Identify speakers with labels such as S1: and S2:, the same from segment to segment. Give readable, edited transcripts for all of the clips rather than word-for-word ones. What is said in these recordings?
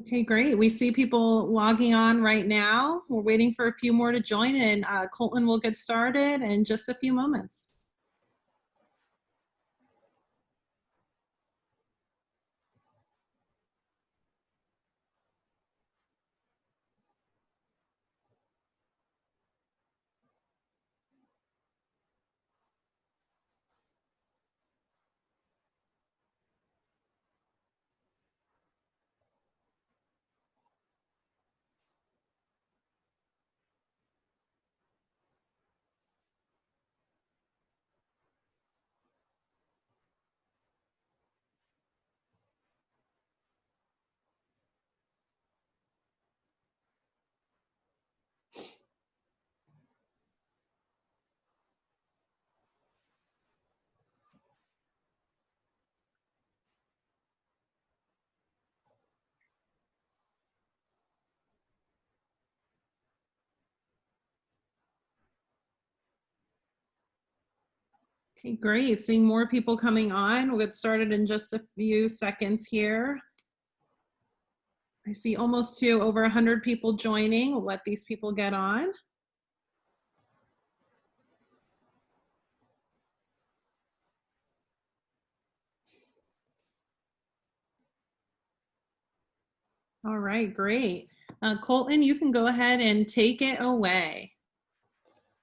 S1: Okay, great. We see people logging on right now. We're waiting for a few more to join, and Colton will get started in just a few moments. Okay, great. Seeing more people coming on. We'll get started in just a few seconds here. I see almost over 100 people joining. We'll let these people get on. All right, great. Colton, you can go ahead and take it away.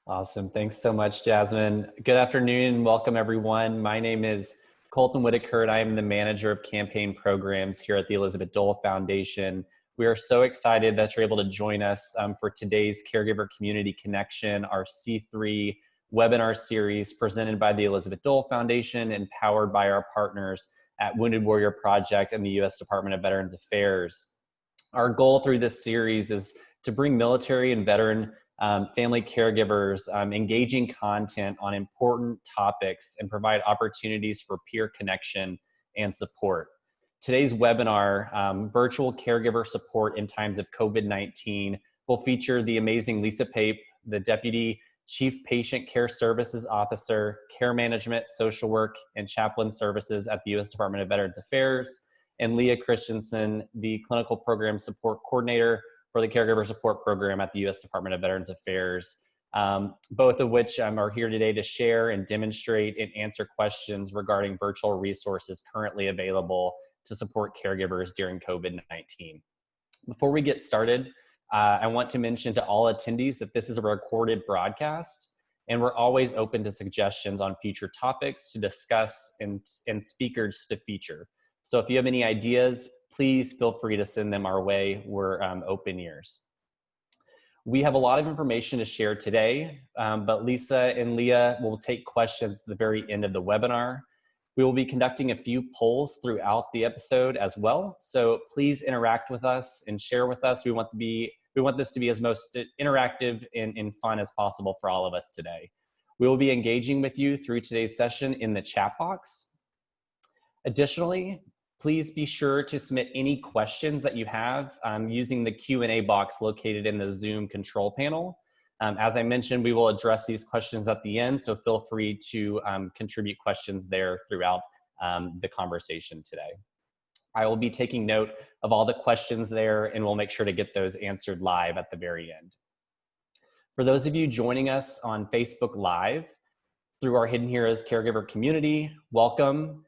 S2: Awesome. Thanks so much, Jasmine. Good afternoon and welcome everyone. My name is Colton Whitaker and I am the manager of campaign programs here at the Elizabeth Dole Foundation. We are so excited that you're able to join us for today's Caregiver Community Connection, our C3 webinar series presented by the Elizabeth Dole Foundation and powered by our partners at Wounded Warrior Project and the U.S. Department of Veterans Affairs. Our goal through this series is to bring military and veteran family caregivers engaging content on important topics and provide opportunities for peer connection and support. Today's webinar, Virtual Caregiver Support in Times of COVID-19, will feature the amazing Lisa Pape, the Deputy Chief Patient Care Services Officer, Care Management, Social Work, and Chaplain Services at the U.S. Department of Veterans Affairs, and Leah Christensen, the Clinical Program Support Coordinator for the Caregiver Support Program at the U.S. Department of Veterans Affairs, both of which are here today to share and demonstrate and answer questions regarding virtual resources currently available to support caregivers during COVID-19. Before we get started, I want to mention to all attendees that this is a recorded broadcast, and we're always open to suggestions on future topics to discuss and speakers to feature. So if you have any ideas, please feel free to send them our way. We're open ears. We have a lot of information to share today, but Lisa and Leah will take questions at the very end of the webinar. We will be conducting a few polls throughout the episode as well. So please interact with us and share with us. We want this to be as most interactive and fun as possible for all of us today. We will be engaging with you through today's session in the chat box. Additionally, please be sure to submit any questions that you have using the Q&A box located in the Zoom control panel. As I mentioned, we will address these questions at the end, so feel free to contribute questions there throughout the conversation today. I will be taking note of all the questions there, and we'll make sure to get those answered live at the very end. For those of you joining us on Facebook Live through our Hidden Heroes Caregiver community, welcome.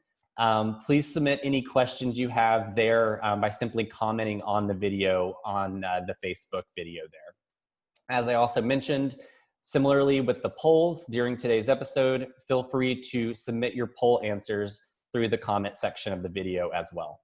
S2: Please submit any questions you have there by simply commenting on the video on the Facebook video there. As I also mentioned, similarly with the polls during today's episode, feel free to submit your poll answers through the comment section of the video as well.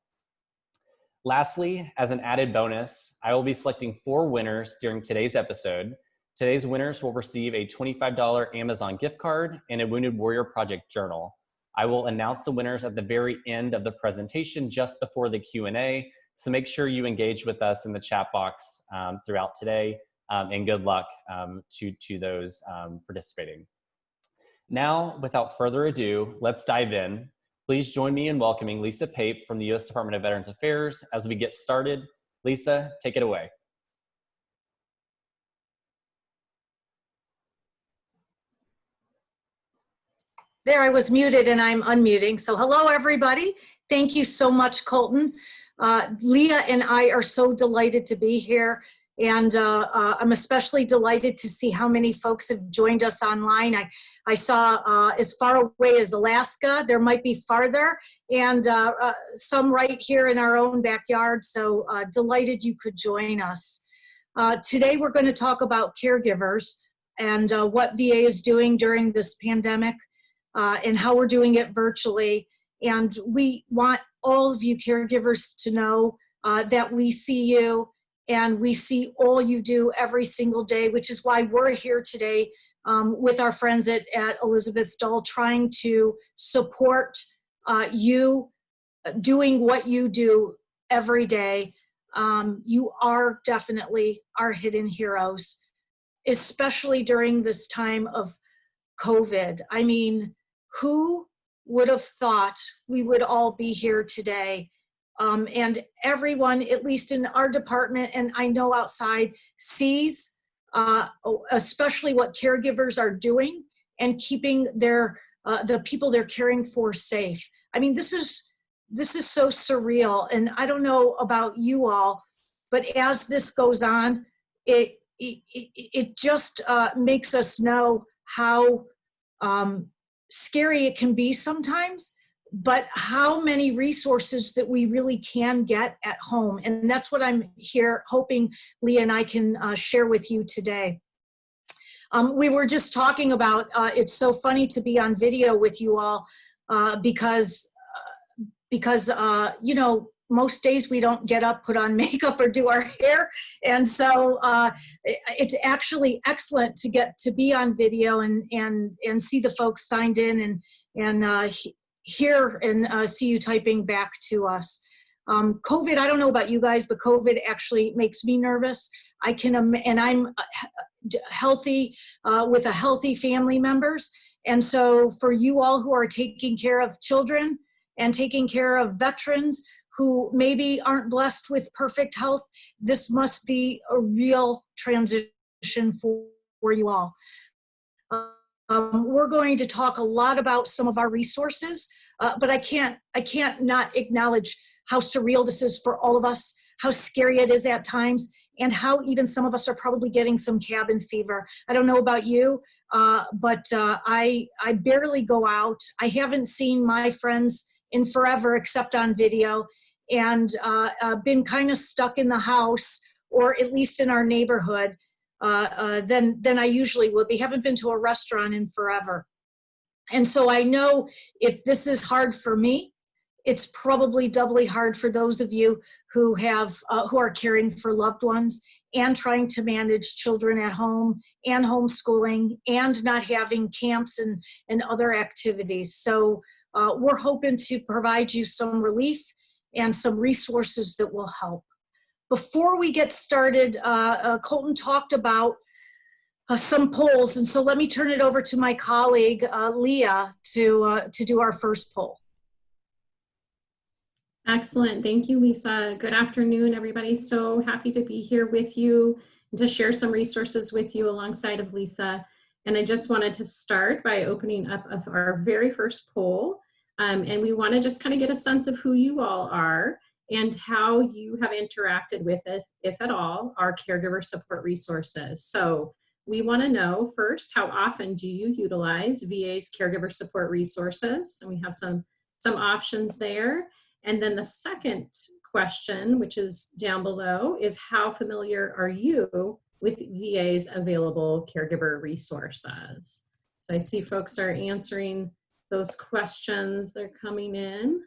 S2: Lastly, as an added bonus, I will be selecting 4 winners during today's episode. Today's winners will receive a $25 Amazon gift card and a Wounded Warrior Project journal. I will announce the winners at the very end of the presentation just before the Q&A, so make sure you engage with us in the chat box throughout today, and good luck to those participating. Now, without further ado, let's dive in. Please join me in welcoming Lisa Pape from the U.S. Department of Veterans Affairs as we get started. Lisa, take it away.
S3: There, I was muted and I'm unmuting. So hello, everybody. Thank you so much, Colton. Leah and I are so delighted to be here. And I'm especially delighted to see how many folks have joined us online. I saw as far away as Alaska, there might be farther, and some right here in our own backyard. So delighted you could join us. Today we're going to talk about caregivers and what VA is doing during this pandemic and how we're doing it virtually. And we want all of you caregivers to know that we see you and we see all you do every single day, which is why we're here today with our friends at Elizabeth Dull, trying to support you doing what you do every day. You are definitely our hidden heroes, especially during this time of COVID. I mean, who would have thought we would all be here today? And everyone, at least in our department, and I know outside, sees especially what caregivers are doing and keeping their the people they're caring for safe. I mean, this is so surreal, and I don't know about you all, but as this goes on, it just makes us know how scary it can be sometimes, but how many resources that we really can get at home. And that's what I'm here hoping Leah and I can share with you today. We were just talking about, it's so funny to be on video with you all because you know, most days we don't get up, put on makeup, or do our hair. And so it's actually excellent to get to be on video and see the folks signed in and hear and see you typing back to us. COVID, I don't know about you guys, but COVID actually makes me nervous. And I'm healthy with a healthy family members. And so for you all who are taking care of children and taking care of veterans who maybe aren't blessed with perfect health, this must be a real transition for you all. We're going to talk a lot about some of our resources, but I can't not acknowledge how surreal this is for all of us, how scary it is at times, and how even some of us are probably getting some cabin fever. I don't know about you, but I barely go out. I haven't seen my friends in forever except on video, and been kind of stuck in the house, or at least in our neighborhood, than I usually would be. Haven't been to a restaurant in forever. And so I know if this is hard for me, it's probably doubly hard for those of you who are caring for loved ones and trying to manage children at home and homeschooling and not having camps and other activities. So we're hoping to provide you some relief and some resources that will help. Before we get started, Colton talked about some polls, and so let me turn it over to my colleague, Leah, to do our first poll.
S4: Excellent. Thank you, Lisa. Good afternoon, everybody. So happy to be here with you and to share some resources with you alongside of Lisa. And I just wanted to start by opening up of our very first poll. And we want to just kind of get a sense of who you all are and how you have interacted with it, if at all, our caregiver support resources. So we want to know first, how often do you utilize VA's caregiver support resources? And we have some options there. And then the second question, which is down below, is how familiar are you with VA's available caregiver resources? So I see folks are answering those questions. They're coming in.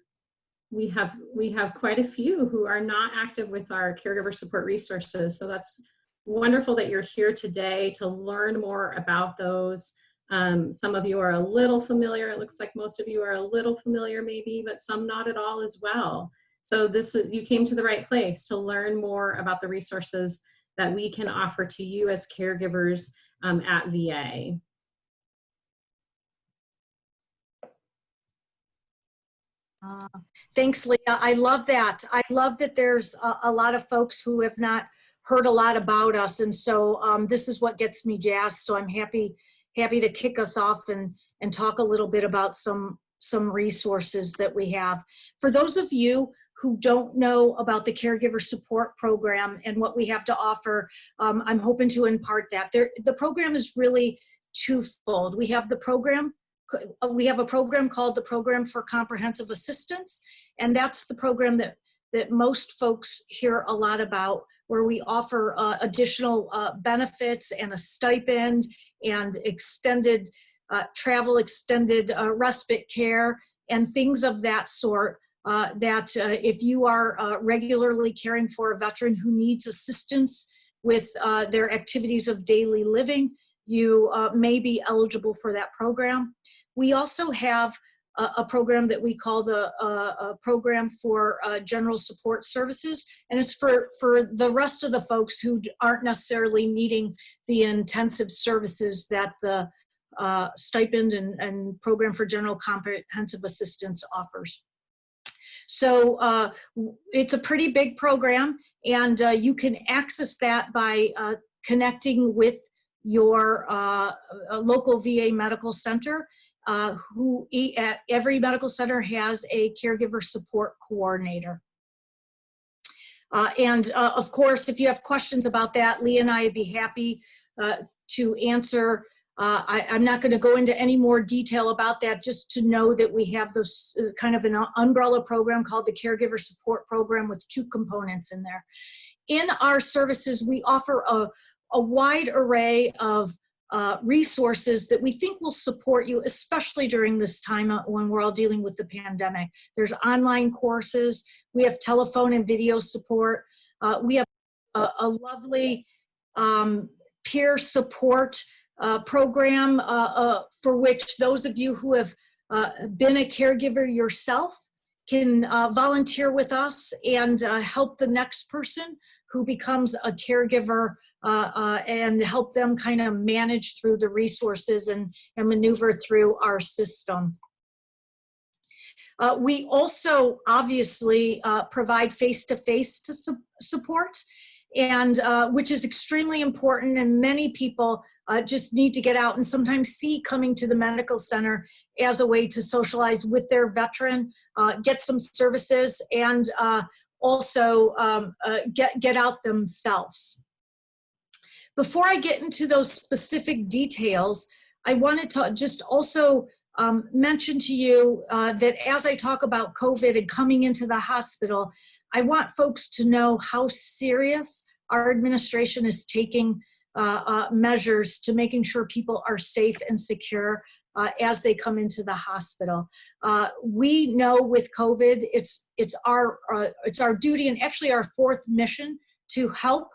S4: We have quite a few who are not active with our caregiver support resources. So that's wonderful that you're here today to learn more about those. Some of you are a little familiar. It looks like most of you are a little familiar maybe, but some not at all as well. So you came to the right place to learn more about the resources that we can offer to you as caregivers at VA.
S3: Thanks, Leah. I love that. I love that there's a lot of folks who have not heard a lot about us. And so this is what gets me jazzed. So I'm happy to kick us off and talk a little bit about some some resources that we have. For those of you who don't know about the Caregiver Support Program and what we have to offer, I'm hoping to impart that. The program is really twofold. We have a program called the Program for Comprehensive Assistance, and that's the program that most folks hear a lot about, where we offer additional benefits and a stipend and extended travel, extended respite care, and things of that sort, that if you are regularly caring for a veteran who needs assistance with their activities of daily living, you may be eligible for that program. We also have a program that we call the Program for General Support Services, and it's for the rest of the folks who aren't necessarily needing the intensive services that the stipend and Program for General Comprehensive Assistance offers. So it's a pretty big program, and you can access that by connecting with your local VA medical center. Every medical center has a Caregiver Support Coordinator. Of course, if you have questions about that, Leah and I would be happy to answer. I'm not going to go into any more detail about that, just to know that we have this kind of an umbrella program called the Caregiver Support Program with two components in there. In our services, we offer a wide array of resources that we think will support you, especially during this time when we're all dealing with the pandemic. There's online courses, we have telephone and video support, we have a lovely peer support program for which those of you who have been a caregiver yourself can volunteer with us and help the next person who becomes a caregiver and help them kind of manage through the resources and maneuver through our system. We also obviously provide face-to-face support, and which is extremely important, and many people just need to get out and sometimes see coming to the medical center as a way to socialize with their veteran, get some services, and also get out themselves. Before I get into those specific details, I wanted to just also mention to you that as I talk about COVID and coming into the hospital, I want folks to know how serious our administration is taking measures to making sure people are safe and secure as they come into the hospital. We know with COVID, it's our duty, and actually our fourth mission, to help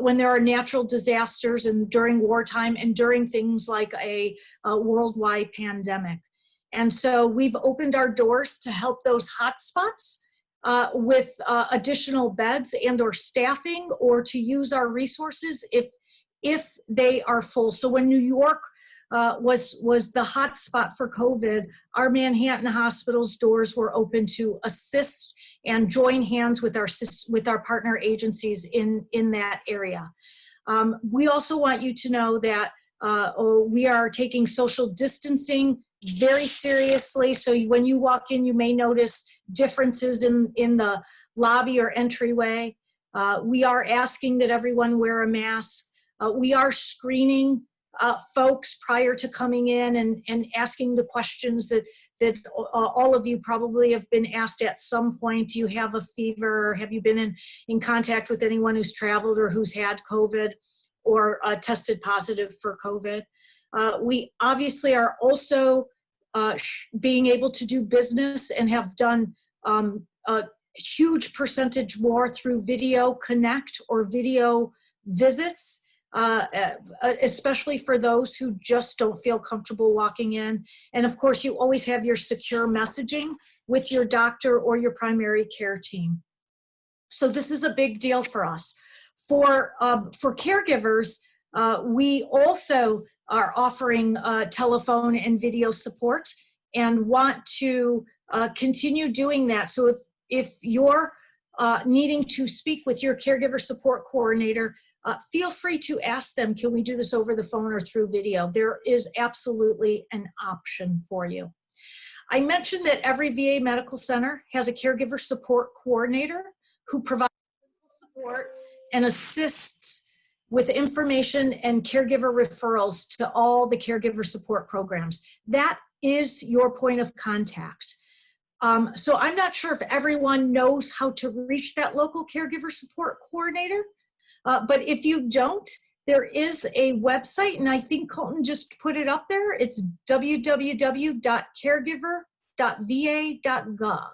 S3: when there are natural disasters and during wartime and during things like a worldwide pandemic. And so we've opened our doors to help those hotspots with additional beds and or staffing, or to use our resources if they are full. So when New York was the hot spot for COVID, our Manhattan hospital's doors were open to assist and join hands with our partner agencies in that area. We also want you to know that we are taking social distancing very seriously. So when you walk in, you may notice differences in the lobby or entryway. We are asking that everyone wear a mask. We are screening folks prior to coming in and asking the questions that all of you probably have been asked at some point. Do you have a fever? Have you been in contact with anyone who's traveled or who's had COVID or tested positive for COVID? We obviously are also being able to do business and have done a huge percentage more through video connect or video visits, especially for those who just don't feel comfortable walking in. And of course, you always have your secure messaging with your doctor or your primary care team. So this is a big deal for us. For caregivers, we also are offering telephone and video support and want to continue doing that. So if you're needing to speak with your Caregiver Support Coordinator, feel free to ask them, can we do this over the phone or through video? There is absolutely an option for you. I mentioned that every VA medical center has a Caregiver Support Coordinator who provides support and assists with information and caregiver referrals to all the caregiver support programs. That is your point of contact. So I'm not sure if everyone knows how to reach that local caregiver support coordinator, but if you don't, there is a website, and I think Colton just put it up there. It's www.caregiver.va.gov.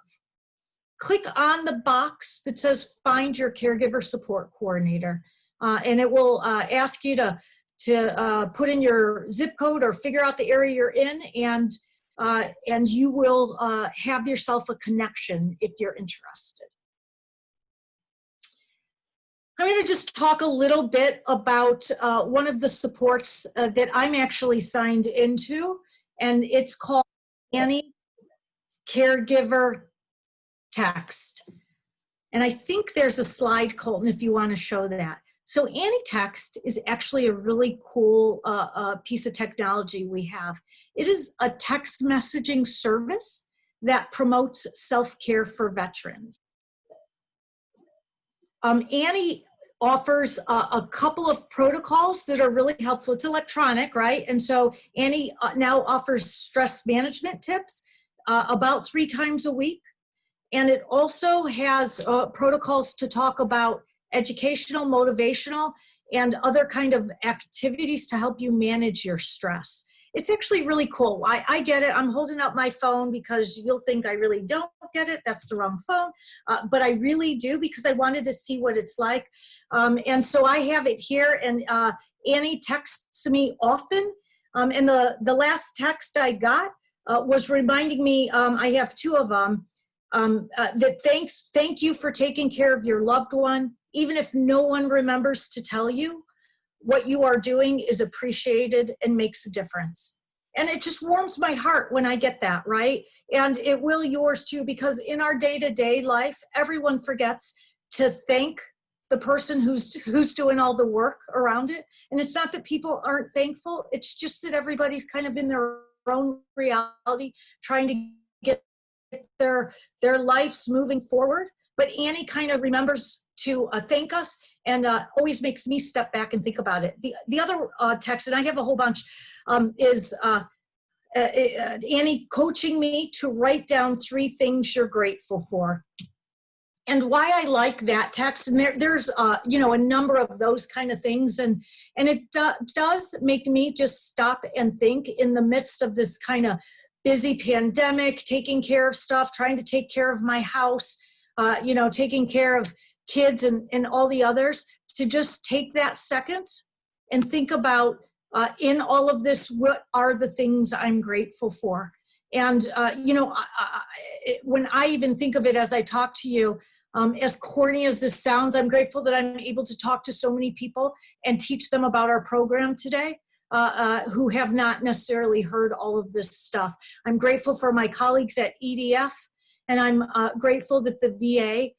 S3: Click on the box that says Find Your Caregiver Support Coordinator, and it will ask you to put in your zip code or figure out the area you're in, and you will have yourself a connection if you're interested. I'm going to just talk a little bit about one of the supports that I'm actually signed into, and it's called Annie Caregiver Text. And I think there's a slide, Colton, if you want to show that. So Annie Text is actually a really cool piece of technology we have. It is a text messaging service that promotes self-care for veterans. Annie offers a couple of protocols that are really helpful. It's electronic, right? And so Annie now offers stress management tips about 3 times a week. And it also has protocols to talk about educational, motivational, and other kind of activities to help you manage your stress. It's actually really cool. I get it. I'm holding up my phone because you'll think I really don't get it. That's the wrong phone. But I really do, because I wanted to see what it's like. And so I have it here, and Annie texts me often. And the last text I got was reminding me, I have 2 of them, that thank you for taking care of your loved one. Even if no one remembers to tell you, what you are doing is appreciated and makes a difference. And it just warms my heart when I get that, right? And it will yours too, because in our day-to-day life, everyone forgets to thank the person who's doing all the work around it. And it's not that people aren't thankful, it's just that everybody's kind of in their own reality, trying to get their lives moving forward. But Annie kind of remembers to thank us, and always makes me step back and think about it. The other text, and I have a whole bunch, is Annie coaching me to write down 3 things you're grateful for. And why I like that text, and there's you know, a number of those kind of things, and it does make me just stop and think in the midst of this kind of busy pandemic, taking care of stuff, trying to take care of my house, you know, taking care of kids and all the others, to just take that second and think about in all of this, what are the things I'm grateful for? And, you know, when I even think of it as I talk to you, as corny as this sounds, I'm grateful that I'm able to talk to so many people and teach them about our program today, who have not necessarily heard all of this stuff. I'm grateful for my colleagues at EDF, and I'm grateful that the VA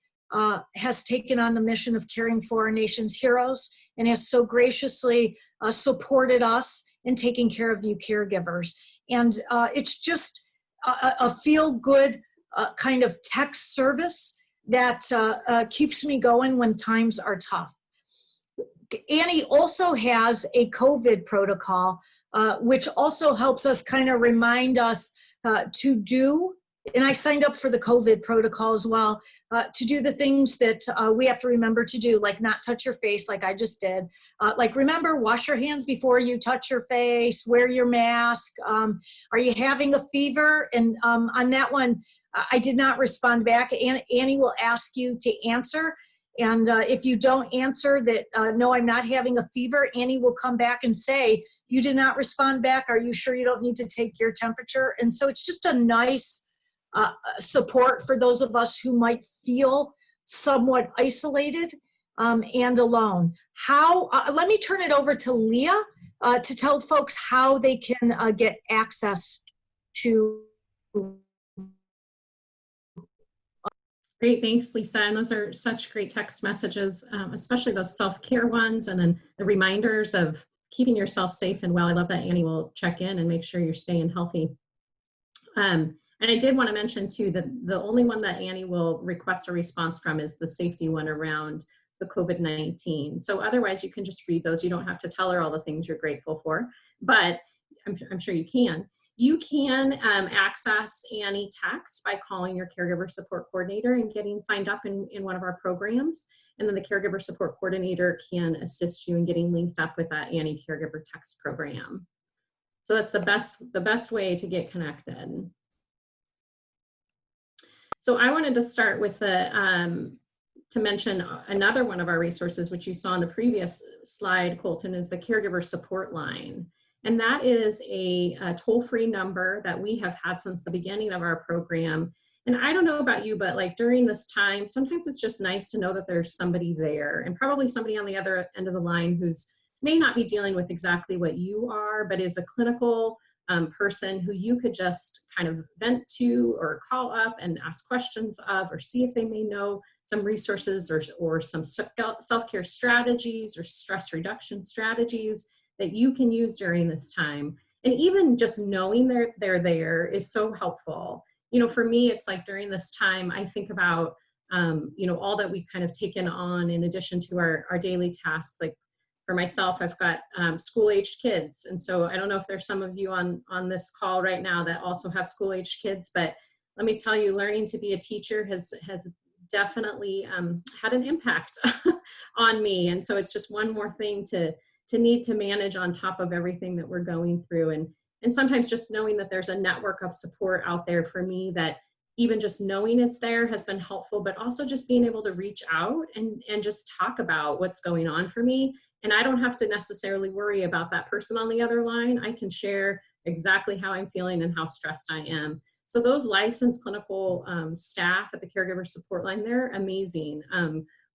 S3: has taken on the mission of caring for our nation's heroes, and has so graciously supported us in taking care of you caregivers. And it's just a feel-good kind of text service that keeps me going when times are tough. Annie also has a COVID protocol, which also helps us kind of remind us to do, and I signed up for the COVID protocol as well, to do the things that we have to remember to do, like not touch your face like I just did. Like remember, wash your hands before you touch your face, wear your mask. Are you having a fever? And on that one, I did not respond back. Annie will ask you to answer. And if you don't answer that, no, I'm not having a fever, Annie will come back and say, you did not respond back. Are you sure you don't need to take your temperature? And so it's just a nice support for those of us who might feel somewhat isolated and alone. Let me turn it over to Leah to tell folks how they can get access to.
S4: Great, thanks, Lisa. And those are such great text messages, especially those self-care ones, and then the reminders of keeping yourself safe and well. I love that Annie will check in and make sure you're staying healthy. And I did want to mention too that the only one that Annie will request a response from is the safety one around the COVID-19. So otherwise you can just read those. You don't have to tell her all the things you're grateful for, but I'm sure you can. You can access Annie text by calling your Caregiver Support Coordinator and getting signed up in one of our programs. And then the Caregiver Support Coordinator can assist you in getting linked up with that Annie Caregiver text program. So that's the best way to get connected. So I wanted to start with to mention another one of our resources, which you saw in the previous slide, Colton, is the Caregiver Support Line. And that is a toll-free number that we have had since the beginning of our program. And I don't know about you, but like during this time, sometimes it's just nice to know that there's somebody there, and probably somebody on the other end of the line who's may not be dealing with exactly what you are, but is a clinical person who you could just kind of vent to or call up and ask questions of, or see if they may know some resources or some self-care strategies or stress reduction strategies that you can use during this time. And even just knowing they're there is so helpful. You know, for me, it's like during this time, I think about, you know, all that we've kind of taken on in addition to our daily tasks. Like for myself, I've got school-aged kids. And so I don't know if there's some of you on this call right now that also have school-aged kids, but let me tell you, learning to be a teacher has definitely had an impact on me. And so it's just one more thing to need to manage on top of everything that we're going through. And sometimes just knowing that there's a network of support out there for me, that even just knowing it's there has been helpful, but also just being able to reach out and just talk about what's going on for me. And I don't have to necessarily worry about that person on the other line. I can share exactly how I'm feeling and how stressed I am. So those licensed clinical staff at the Caregiver Support Line, they're amazing.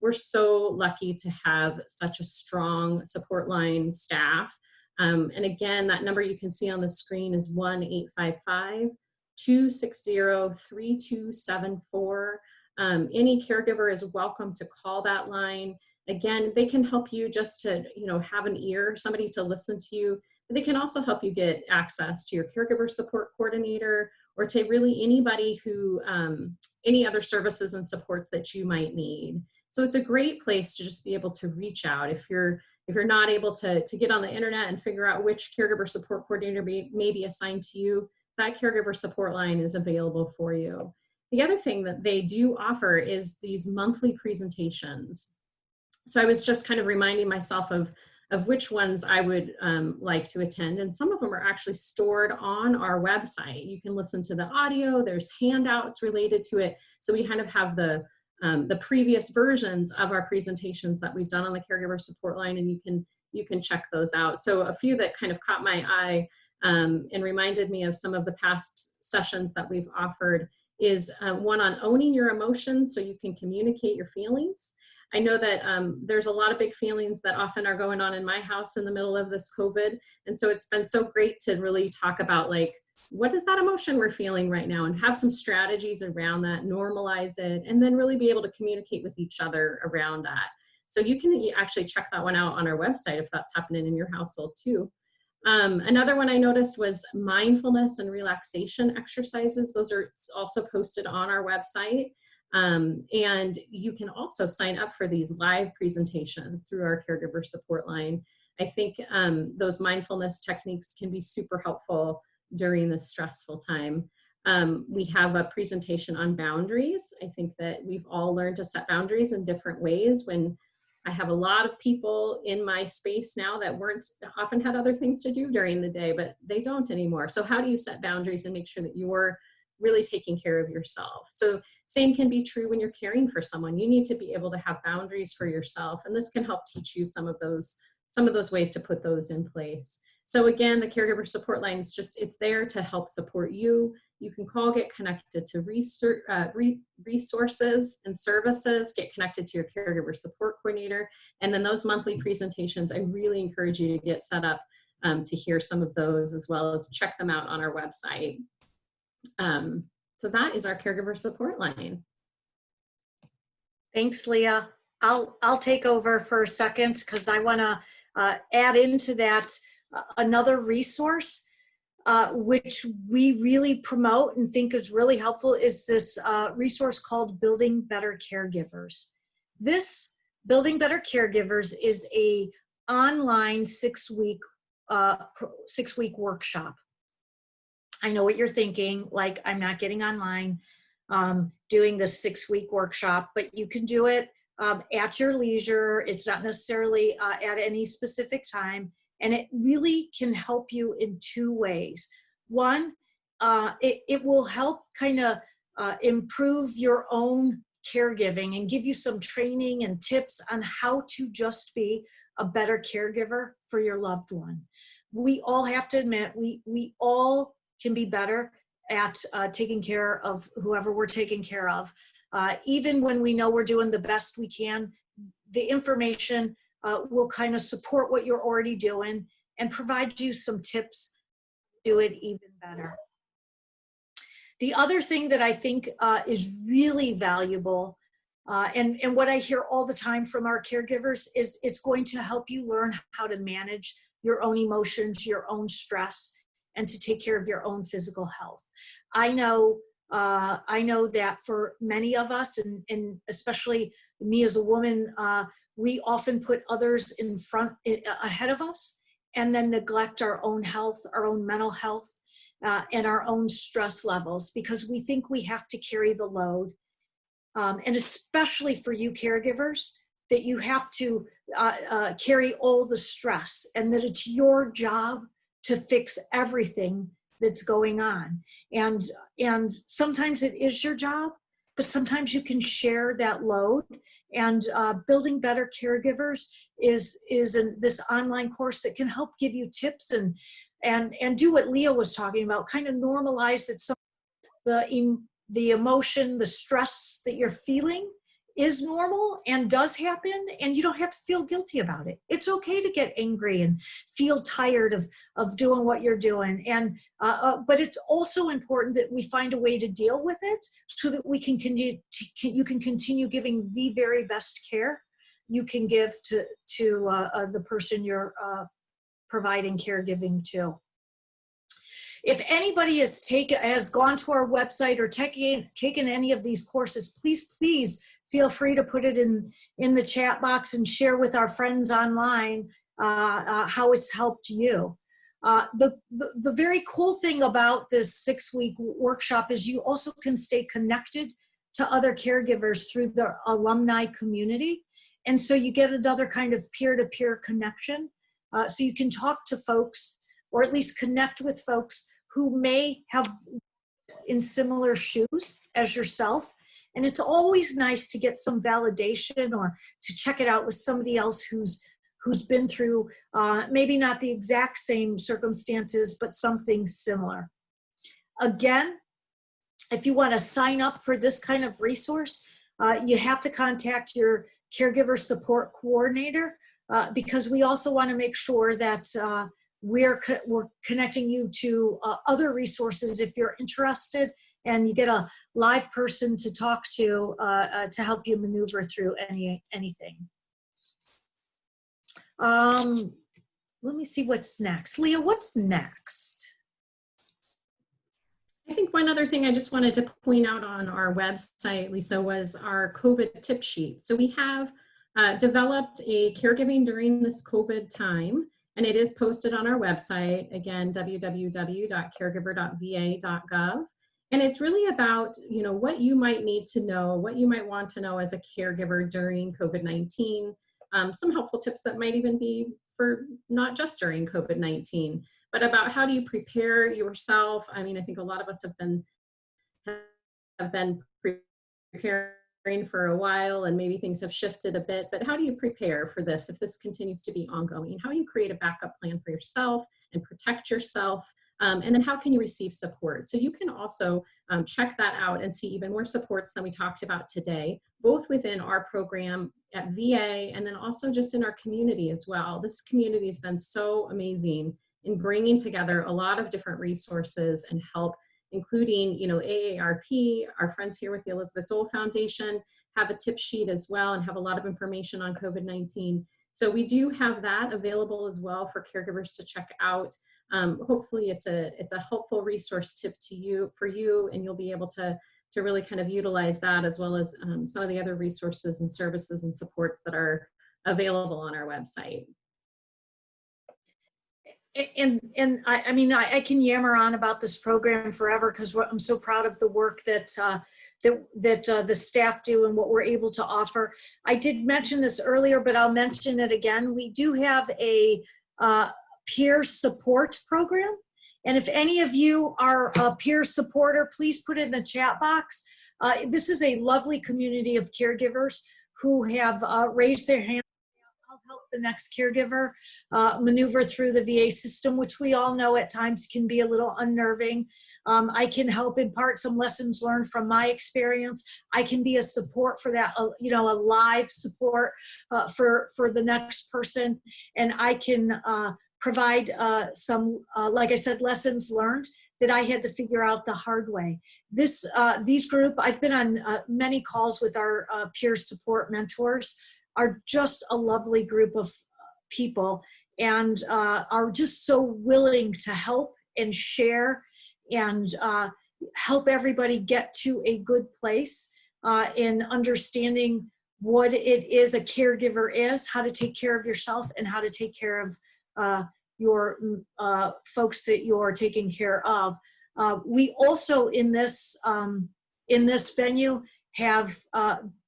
S4: We're so lucky to have such a strong support line staff. And again, that number you can see on the screen is 1-855-260-3274. Any caregiver is welcome to call that line. Again, they can help you just to, you know, have an ear, somebody to listen to you. But they can also help you get access to your Caregiver Support Coordinator, or to really anybody who, any other services and supports that you might need. So it's a great place to just be able to reach out. If you're not able to get on the internet and figure out which Caregiver Support Coordinator may be assigned to you, that Caregiver Support Line is available for you. The other thing that they do offer is these monthly presentations. So I was just kind of reminding myself of which ones I would like to attend. And some of them are actually stored on our website. You can listen to the audio, there's handouts related to it. So we kind of have the previous versions of our presentations that we've done on the Caregiver Support Line, and you can check those out. So a few that kind of caught my eye and reminded me of some of the past sessions that we've offered is one on owning your emotions so you can communicate your feelings. I know that there's a lot of big feelings that often are going on in my house in the middle of this COVID. And so it's been so great to really talk about, like, what is that emotion we're feeling right now, and have some strategies around that, normalize it, and then really be able to communicate with each other around that. So you can actually check that one out on our website if that's happening in your household too. Another one I noticed was mindfulness and relaxation exercises. Those are also posted on our website. And you can also sign up for these live presentations through our Caregiver Support Line. I think those mindfulness techniques can be super helpful during this stressful time. We have a presentation on boundaries. I think that we've all learned to set boundaries in different ways. When I have a lot of people in my space now that often had other things to do during the day, but they don't anymore. So how do you set boundaries and make sure that you're really taking care of yourself? So same can be true when you're caring for someone. You need to be able to have boundaries for yourself, and this can help teach you some of those ways to put those in place. So again, the Caregiver Support Line is it's there to help support you. You can call, get connected to resources and services, get connected to your Caregiver Support Coordinator, and then those monthly presentations, I really encourage you to get set up to hear some of those, as well as check them out on our website. So that is our Caregiver Support Line.
S3: Thanks, Leah. I'll take over for a second because I want to add into that another resource. which we really promote and think is really helpful, is this resource called Building Better Caregivers. This Building Better Caregivers is a online 6-week workshop. I know what you're thinking, like, I'm not getting online doing this 6-week workshop, but you can do it at your leisure. It's not necessarily at any specific time, and it really can help you in 2 ways. One, it will help kind of improve your own caregiving and give you some training and tips on how to just be a better caregiver for your loved one. We all have to admit, we all can be better at taking care of whoever we're taking care of. Even when we know we're doing the best we can, the information will kind of support what you're already doing and provide you some tips to do it even better. The other thing that I think is really valuable, and what I hear all the time from our caregivers, is it's going to help you learn how to manage your own emotions, your own stress, and to take care of your own physical health. I know that for many of us, and especially me as a woman, we often put others ahead of us, and then neglect our own health, our own mental health, and our own stress levels, because we think we have to carry the load. And especially for you caregivers, that you have to carry all the stress, and that it's your job to fix everything that's going on. And sometimes it is your job, but sometimes you can share that load. And Building Better Caregivers is this online course that can help give you tips and do what Leah was talking about, kind of normalize that some the emotion, the stress that you're feeling is normal and does happen, and you don't have to feel guilty about it. It's okay to get angry and feel tired of doing what you're doing. And but it's also important that we find a way to deal with it so that we can you can continue giving the very best care you can give to the person you're providing caregiving to. If anybody has gone to our website or taken any of these courses, please feel free to put it in the chat box and share with our friends online how it's helped you. The very cool thing about this 6-week workshop is you also can stay connected to other caregivers through the alumni community. And so you get another kind of peer-to-peer connection. So you can talk to folks, or at least connect with folks who may have in similar shoes as yourself. And it's always nice to get some validation or to check it out with somebody else who's been through maybe not the exact same circumstances, but something similar. Again, if you want to sign up for this kind of resource, you have to contact your Caregiver Support Coordinator, because we also want to make sure that we're connecting you to other resources if you're interested, and you get a live person to talk to help you maneuver through anything. Let me see what's next. Leah, what's next?
S4: I think one other thing I just wanted to point out on our website, Lisa, was our COVID tip sheet. So we have developed a caregiving during this COVID time, and it is posted on our website, again, www.caregiver.va.gov. And it's really about, what you might need to know, what you might want to know as a caregiver during COVID-19, some helpful tips that might even be for not just during COVID-19, but about how do you prepare yourself. I mean, I think a lot of us have been preparing for a while, and maybe things have shifted a bit, but how do you prepare for this if this continues to be ongoing? How do you create a backup plan for yourself and protect yourself? And then how can you receive support? So you can also check that out and see even more supports than we talked about today, both within our program at VA and then also just in our community as well. This community has been so amazing in bringing together a lot of different resources and help, including, AARP, our friends here with the Elizabeth Dole Foundation have a tip sheet as well and have a lot of information on COVID-19. So we do have that available as well for caregivers to check out. Hopefully it's a helpful resource tip to you, for you, and you'll be able to really kind of utilize that, as well as some of the other resources and services and supports that are available on our website.
S3: And I mean, I can yammer on about this program forever, because I'm so proud of the work that the staff do and what we're able to offer. I did mention this earlier, but I'll mention it again. We do have a peer support program. And if any of you are a peer supporter, please put it in the chat box. This is a lovely community of caregivers who have raised their hand. I'll help the next caregiver maneuver through the VA system, which we all know at times can be a little unnerving. I can help impart some lessons learned from my experience. I can be a support for that, you know, a live support for the next person. And I can provide some, like I said, lessons learned that I had to figure out the hard way. These group, I've been on many calls with our peer support mentors, are just a lovely group of people, and are just so willing to help and share and help everybody get to a good place in understanding what it is a caregiver is, how to take care of yourself, and how to take care of your folks that you're taking care of. We also in this venue have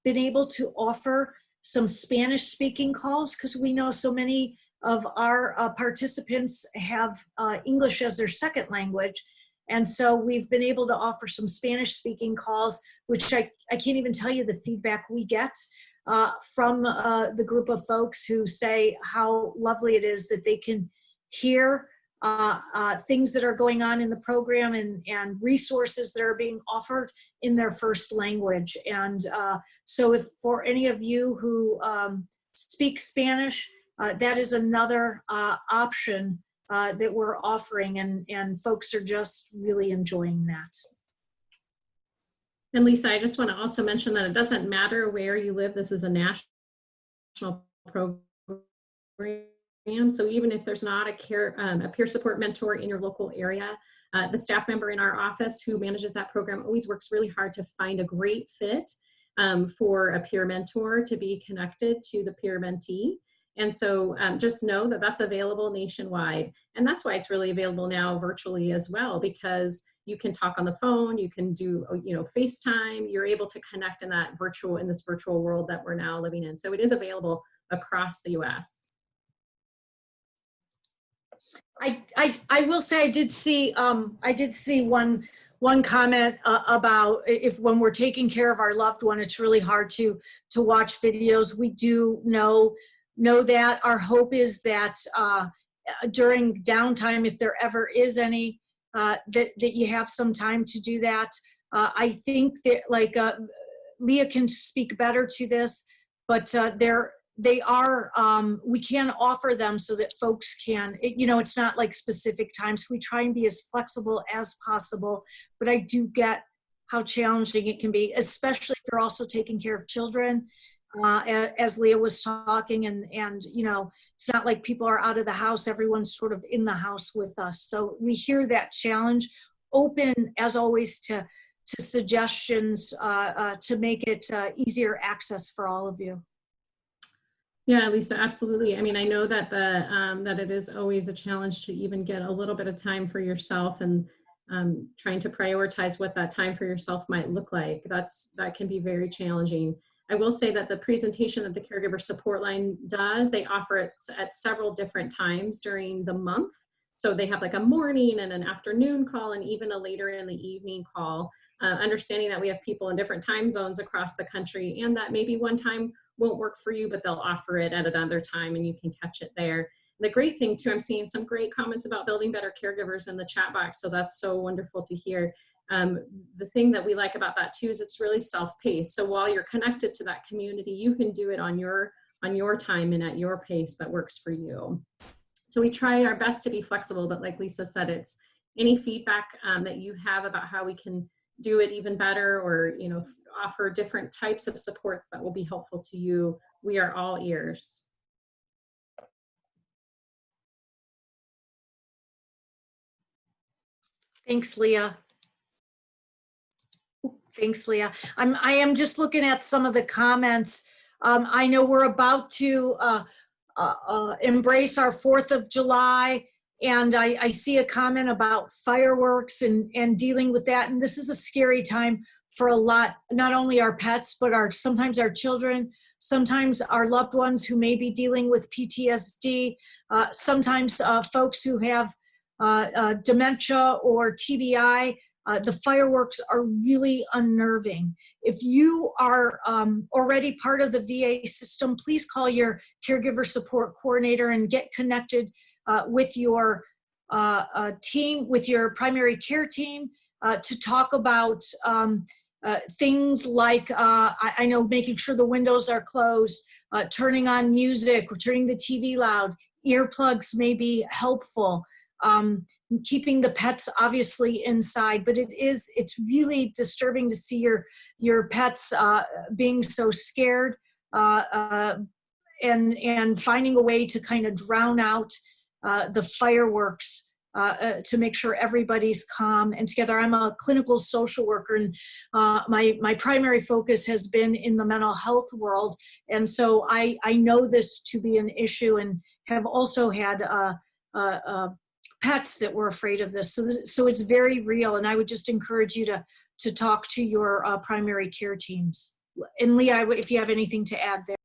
S3: been able to offer some Spanish speaking calls, because we know so many of our participants have English as their second language. And so we've been able to offer some Spanish speaking calls, which I can't even tell you the feedback we get from the group of folks who say how lovely it is that they can hear things that are going on in the program and resources that are being offered in their first language. And so if for any of you who speak Spanish, that is another option that we're offering, and folks are just really enjoying that.
S4: And Lisa, I just want to also mention that it doesn't matter where you live. This is a national program. So even if there's not a peer support mentor in your local area, the staff member in our office who manages that program always works really hard to find a great fit for a peer mentor to be connected to the peer mentee. And so just know that that's available nationwide. And that's why it's really available now virtually as well, because you can talk on the phone, you can do, you know, FaceTime, you're able to connect in this virtual world that we're now living in. So it is available across the US.
S3: I will say I did see one comment about if when we're taking care of our loved one, it's really hard to watch videos. We do know that. Our hope is that during downtime, if there ever is any, that you have some time to do that. I think that, like, Leah can speak better to this, but we can offer them so that folks can, you know, it's not like specific times. We try and be as flexible as possible, but I do get how challenging it can be, especially if you're also taking care of children. As Leah was talking, and you know, it's not like people are out of the house, everyone's sort of in the house with us. So we hear that challenge, open as always to suggestions to make it easier access for all of you.
S4: Yeah, Lisa, absolutely. I mean, I know that that it is always a challenge to even get a little bit of time for yourself, and trying to prioritize what that time for yourself might look like. That can be very challenging. I will say that the presentation that the Caregiver Support Line does, they offer it at several different times during the month. So they have like a morning and an afternoon call, and even a later in the evening call, understanding that we have people in different time zones across the country, and that maybe one time won't work for you, but they'll offer it at another time and you can catch it there. The great thing too, I'm seeing some great comments about building better caregivers in the chat box, so that's so wonderful to hear. The thing that we like about that too is it's really self-paced. So while you're connected to that community, you can do it on your time and at your pace that works for you. So we try our best to be flexible, but like Lisa said, it's any feedback that you have about how we can do it even better, or, you know, offer different types of supports that will be helpful to you. We are all ears.
S3: Thanks, Leah. Thanks, Leah. I am just looking at some of the comments. I know we're about to embrace our 4th of July, and I see a comment about fireworks and dealing with that. And this is a scary time for a lot, not only our pets, but sometimes our children, sometimes our loved ones who may be dealing with PTSD, sometimes folks who have dementia or TBI. The fireworks are really unnerving. If you are already part of the VA system, please call your Caregiver Support Coordinator and get connected with your team, with your primary care team, to talk about things like, I know, making sure the windows are closed, turning on music, or turning the TV loud. Earplugs may be helpful. Keeping the pets obviously inside, but it's really disturbing to see your pets being so scared, and finding a way to kind of drown out the fireworks to make sure everybody's calm and together. I'm a clinical social worker, and my primary focus has been in the mental health world, and so I know this to be an issue, and have also had pets that were afraid of this. So it's very real, and I would just encourage you to talk to your primary care teams. And Leah, if you have anything to add there.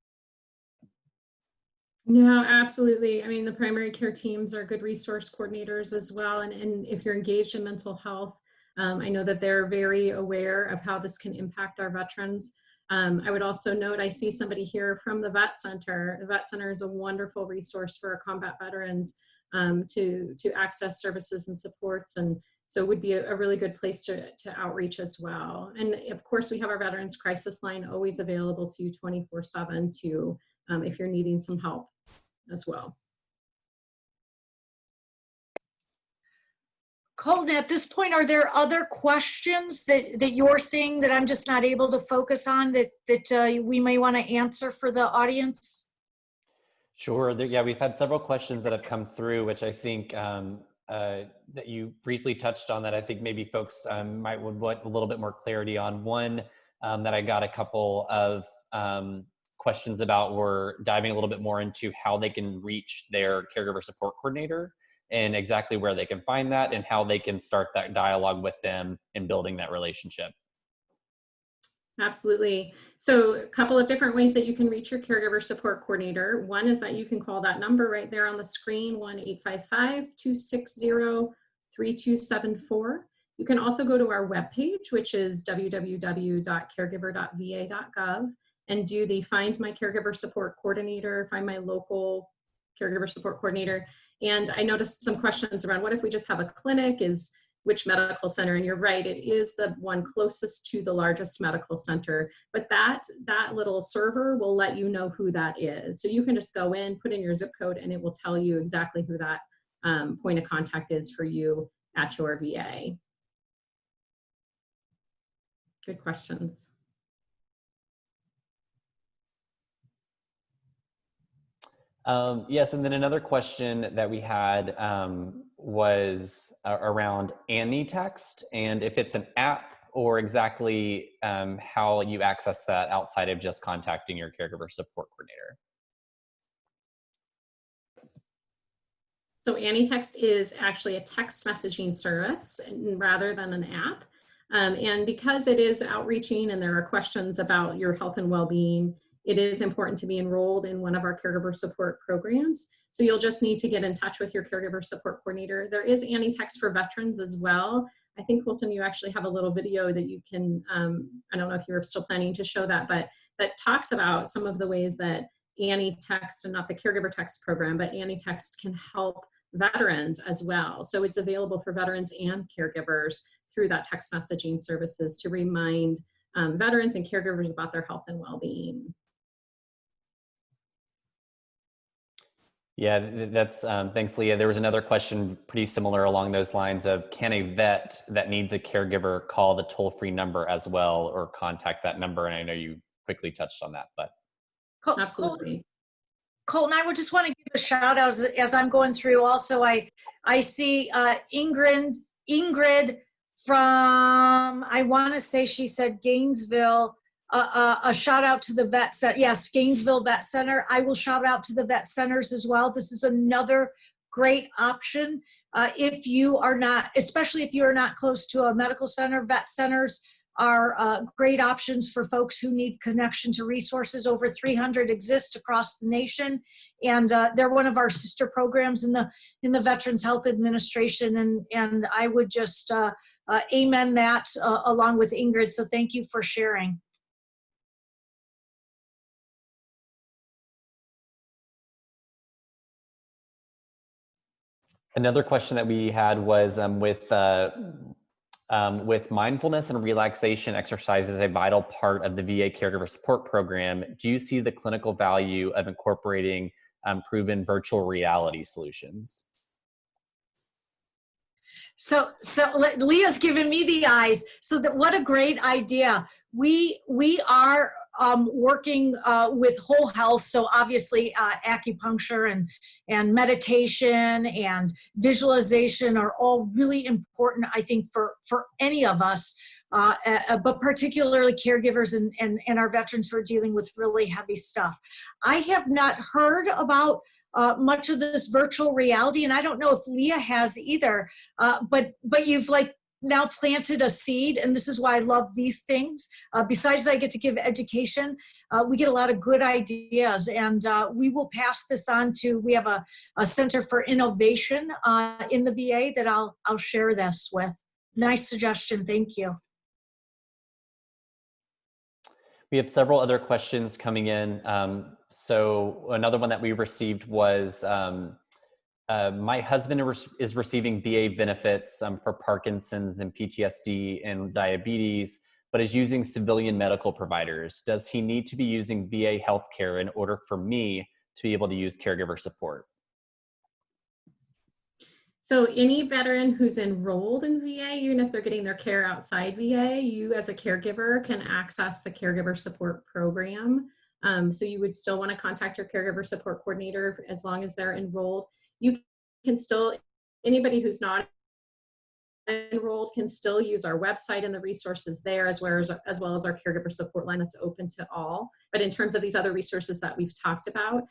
S4: No, absolutely. I mean, the primary care teams are good resource coordinators as well. And if you're engaged in mental health, I know that they're very aware of how this can impact our veterans. I would also note, I see somebody here from the Vet Center. The Vet Center is a wonderful resource for our combat veterans to access services and supports. And so it would be a really good place to outreach as well. And of course, we have our Veterans Crisis Line always available to you 24/7 to if you're needing some help as well.
S3: Colton, at this point, are there other questions that you're seeing that I'm just not able to focus on that we may want to answer for the audience?
S2: Sure. Yeah, we've had several questions that have come through, which I think that you briefly touched on that I think maybe folks would want a little bit more clarity on. One that I got a couple of questions about were diving a little bit more into how they can reach their caregiver support coordinator and exactly where they can find that and how they can start that dialogue with them in building that relationship.
S4: Absolutely. So a couple of different ways that you can reach your caregiver support coordinator. One is that you can call that number right there on the screen, 1-855-260-3274. You can also go to our webpage, which is www.caregiver.va.gov, and do the Find My Caregiver Support Coordinator, find my local caregiver support coordinator. And I noticed some questions around what if we just have a clinic, which medical center? And you're right, it is the one closest to the largest medical center, but that little server will let you know who that is. So you can just go in, put in your zip code, and it will tell you exactly who that point of contact is for you at your VA. Good questions.
S2: Yes, and then another question that we had was around AnyText, and if it's an app or exactly how you access that outside of just contacting your caregiver support coordinator.
S4: So AnyText is actually a text messaging service rather than an app. And because it is outreaching and there are questions about your health and well-being, it is important to be enrolled in one of our caregiver support programs. So you'll just need to get in touch with your caregiver support coordinator. There is AnyText for veterans as well. I think, Colton, you actually have a little video that you can, I don't know if you're still planning to show that, but that talks about some of the ways that AnyText, and not the caregiver text program, but AnyText can help veterans as well. So it's available for veterans and caregivers through that text messaging services to remind veterans and caregivers about their health and well-being.
S2: Yeah, that's thanks, Leah. There was another question pretty similar along those lines of, can a vet that needs a caregiver call the toll-free number as well or contact that number? And I know you quickly touched on that, but.
S4: Absolutely.
S3: Colton, I would just want to give a shout out as I'm going through also. I see Ingrid Ingrid from, I want to say she said Gainesville, a shout out to the vet center. Yes, Gainesville Vet Center. I will shout out to the vet centers as well. This is another great option. If you are not, especially if you are not close to a medical center, vet centers are great options for folks who need connection to resources. Over 300 exist across the nation, and they're one of our sister programs in the Veterans Health Administration. And I would just amen that along with Ingrid. So thank you for sharing.
S2: Another question that we had was with mindfulness and relaxation exercises a vital part of the VA Caregiver Support Program, do you see the clinical value of incorporating proven virtual reality solutions?
S3: So Leah's giving me the eyes. So what a great idea. We are working with whole health. So obviously acupuncture and meditation and visualization are all really important, I think, for any of us, but particularly caregivers and our veterans who are dealing with really heavy stuff. I have not heard about much of this virtual reality, and I don't know if Leah has either, but you've now planted a seed, and this is why I love these things. Besides that, I get to give education. We get a lot of good ideas, and we will pass this on to, we have a Center for Innovation in the VA that I'll share this with. Nice suggestion, thank you.
S2: We have several other questions coming in. So another one that we received was, my husband is receiving VA benefits for Parkinson's and PTSD and diabetes, but is using civilian medical providers. Does he need to be using VA healthcare in order for me to be able to use caregiver support?
S4: So any veteran who's enrolled in VA, even if they're getting their care outside VA, you as a caregiver can access the Caregiver Support Program. So you would still want to contact your Caregiver Support Coordinator as long as they're enrolled. You can still, anybody who's not enrolled can still use our website and the resources there, as well as our caregiver support line that's open to all. But in terms of these other resources that we've talked about,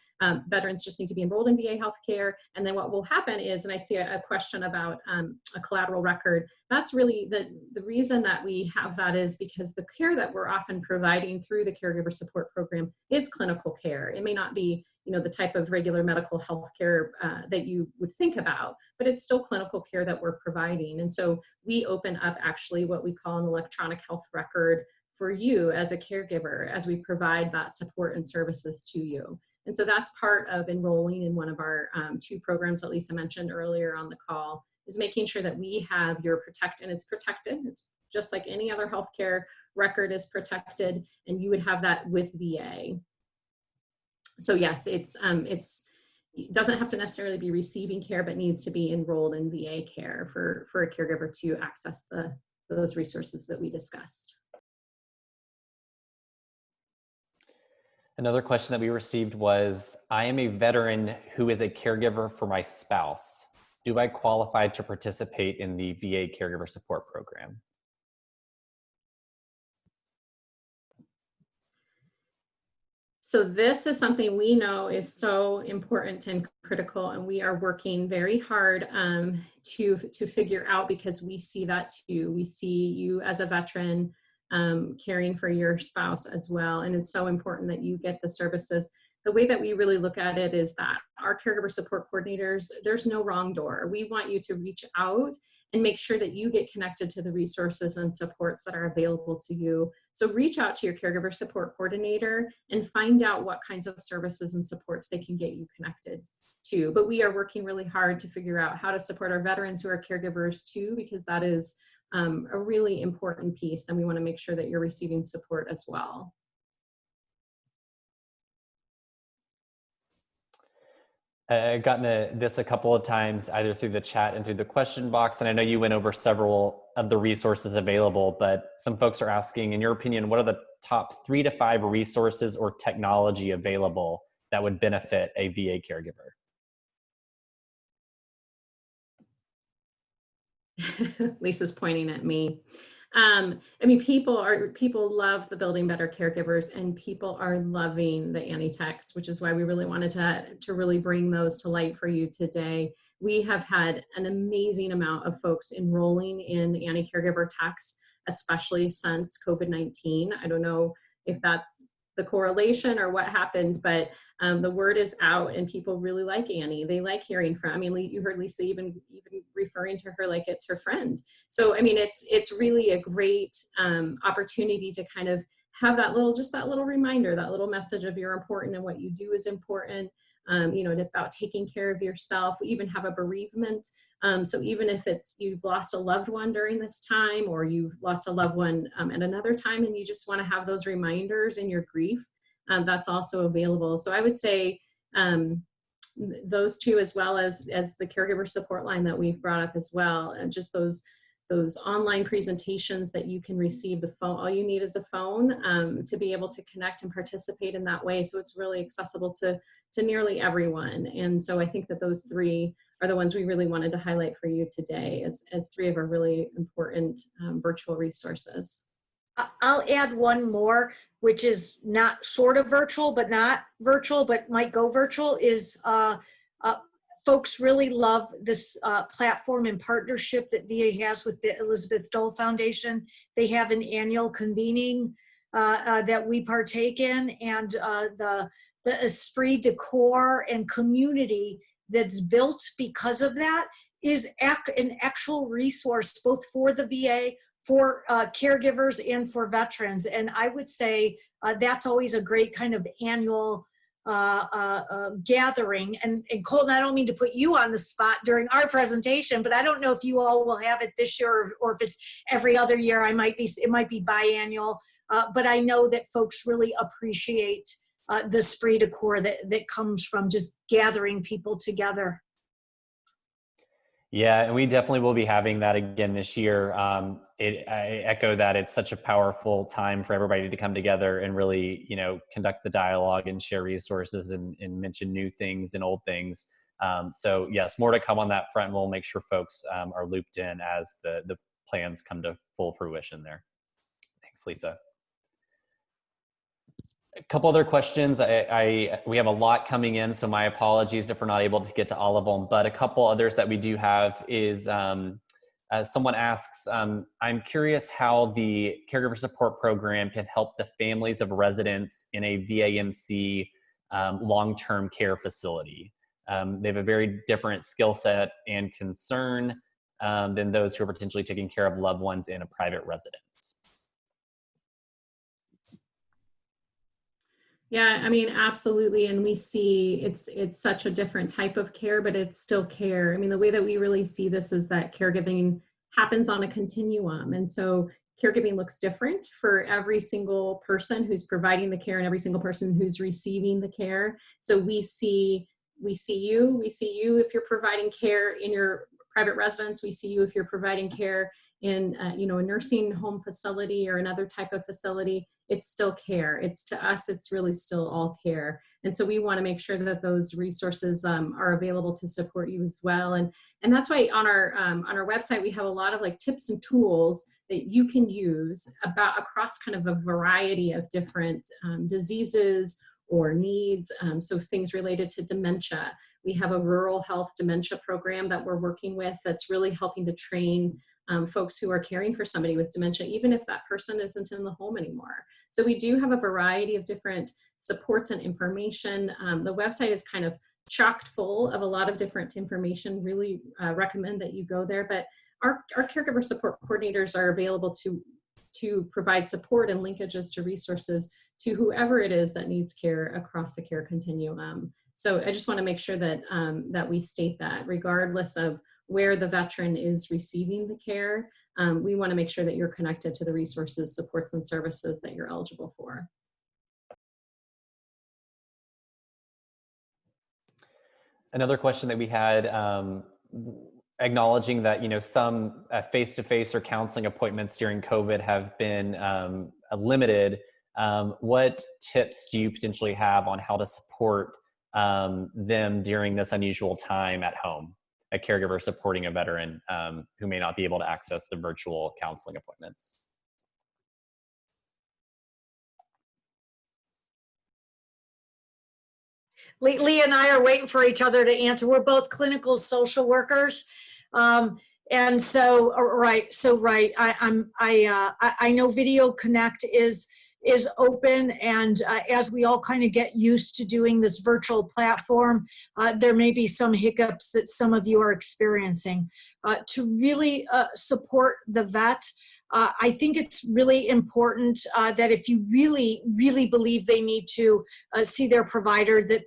S4: veterans just need to be enrolled in VA healthcare. And then what will happen is, and I see a question about a collateral record, that's really the reason that we have that is because the care that we're often providing through the Caregiver Support Program is clinical care. It may not be the type of regular medical health care that you would think about, but it's still clinical care that we're providing. And so we open up actually what we call an electronic health record for you as a caregiver as we provide that support and services to you. And so that's part of enrolling in one of our two programs that Lisa mentioned earlier on the call, is making sure that we have your and it's protected. It's just like any other healthcare record is protected, and you would have that with VA. So yes, it doesn't have to necessarily be receiving care, but needs to be enrolled in VA care for a caregiver to access those resources that we discussed.
S2: Another question that we received was, I am a veteran who is a caregiver for my spouse. Do I qualify to participate in the VA Caregiver Support Program?
S4: So this is something we know is so important and critical, and we are working very hard to figure out, because we see that too. We see you as a veteran caring for your spouse as well, and it's so important that you get the services. The way that we really look at it is that our caregiver support coordinators, there's no wrong door. We want you to reach out and make sure that you get connected to the resources and supports that are available to you. So reach out to your caregiver support coordinator and find out what kinds of services and supports they can get you connected to. But we are working really hard to figure out how to support our veterans who are caregivers too, because that is a really important piece, and we want to make sure that you're receiving support as well.
S2: I've gotten this a couple of times, either through the chat and through the question box, and I know you went over several of the resources available, but some folks are asking, in your opinion, what are the top 3 to 5 resources or technology available that would benefit a VA caregiver?
S4: Lisa's pointing at me. I mean, people love the Building Better Caregivers, and people are loving the anti-text, which is why we really wanted to really bring those to light for you today. We have had an amazing amount of folks enrolling in anti-caregiver text, especially since COVID-19. I don't know if that's the correlation or what happened, but the word is out and people really like Annie. They like hearing from, I mean, you heard Lisa even referring to her like it's her friend. So, I mean, it's really a great opportunity to kind of have that little reminder, that little message of you're important and what you do is important, about taking care of yourself. We even have a bereavement. So even if you've lost a loved one during this time, or you've lost a loved one at another time, and you just want to have those reminders in your grief, that's also available. So I would say those two, as well as the caregiver support line that we've brought up as well, and just those online presentations that you can receive. The phone, all you need is a phone to be able to connect and participate in that way. So it's really accessible to nearly everyone. And so I think that those three are the ones we really wanted to highlight for you today as three of our really important virtual resources.
S3: I'll add one more, which is not sort of virtual, but not virtual, but might go virtual, is folks really love this platform and partnership that VA has with the Elizabeth Dole Foundation. They have an annual convening that we partake in, and the esprit de corps and community that's built because of that is an actual resource both for the VA, for caregivers, and for veterans. And I would say that's always a great kind of annual gathering. And Colton, I don't mean to put you on the spot during our presentation, but I don't know if you all will have it this year or if it's every other year. It might be biannual, but I know that folks really appreciate the esprit de corps that comes from just gathering people together.
S2: Yeah, and we definitely will be having that again this year. I echo that it's such a powerful time for everybody to come together and really, conduct the dialogue and share resources and mention new things and old things. So yes, more to come on that front. And we'll make sure folks are looped in as the plans come to full fruition there. Thanks, Lisa. A couple other questions. We have a lot coming in, so my apologies if we're not able to get to all of them, but a couple others that we do have is someone asks, I'm curious how the Caregiver Support Program can help the families of residents in a VAMC long-term care facility. They have a very different skill set and concern than those who are potentially taking care of loved ones in a private residence.
S4: Yeah, I mean, absolutely. And we see it's such a different type of care, but it's still care. I mean, the way that we really see this is that caregiving happens on a continuum. And so caregiving looks different for every single person who's providing the care and every single person who's receiving the care. So we see you if you're providing care in your private residence. We see you if you're providing care in a nursing home facility or another type of facility. It's still care. To us, it's really still all care. And so we want to make sure that those resources are available to support you as well. And that's why on our website, we have a lot of tips and tools that you can use across kind of a variety of different diseases or needs. So things related to dementia. We have a rural health dementia program that we're working with that's really helping to train folks who are caring for somebody with dementia, even if that person isn't in the home anymore. So we do have a variety of different supports and information. The website is kind of chocked full of a lot of different information. Really recommend that you go there. But our caregiver support coordinators are available to provide support and linkages to resources to whoever it is that needs care across the care continuum. So I just want to make sure that that we state that regardless of where the veteran is receiving the care, we want to make sure that you're connected to the resources, supports, and services that you're eligible for.
S2: Another question that we had, acknowledging that some face-to-face or counseling appointments during COVID have been limited. What tips do you potentially have on how to support them during this unusual time at home? a caregiver supporting a veteran who may not be able to access the virtual counseling appointments.
S3: Leah and I are waiting for each other to answer. We're both clinical social workers. And so, right. I know Video Connect is open, and as we all kind of get used to doing this virtual platform, there may be some hiccups that some of you are experiencing. To really support the vet, I think it's really important that if you really, really believe they need to see their provider, that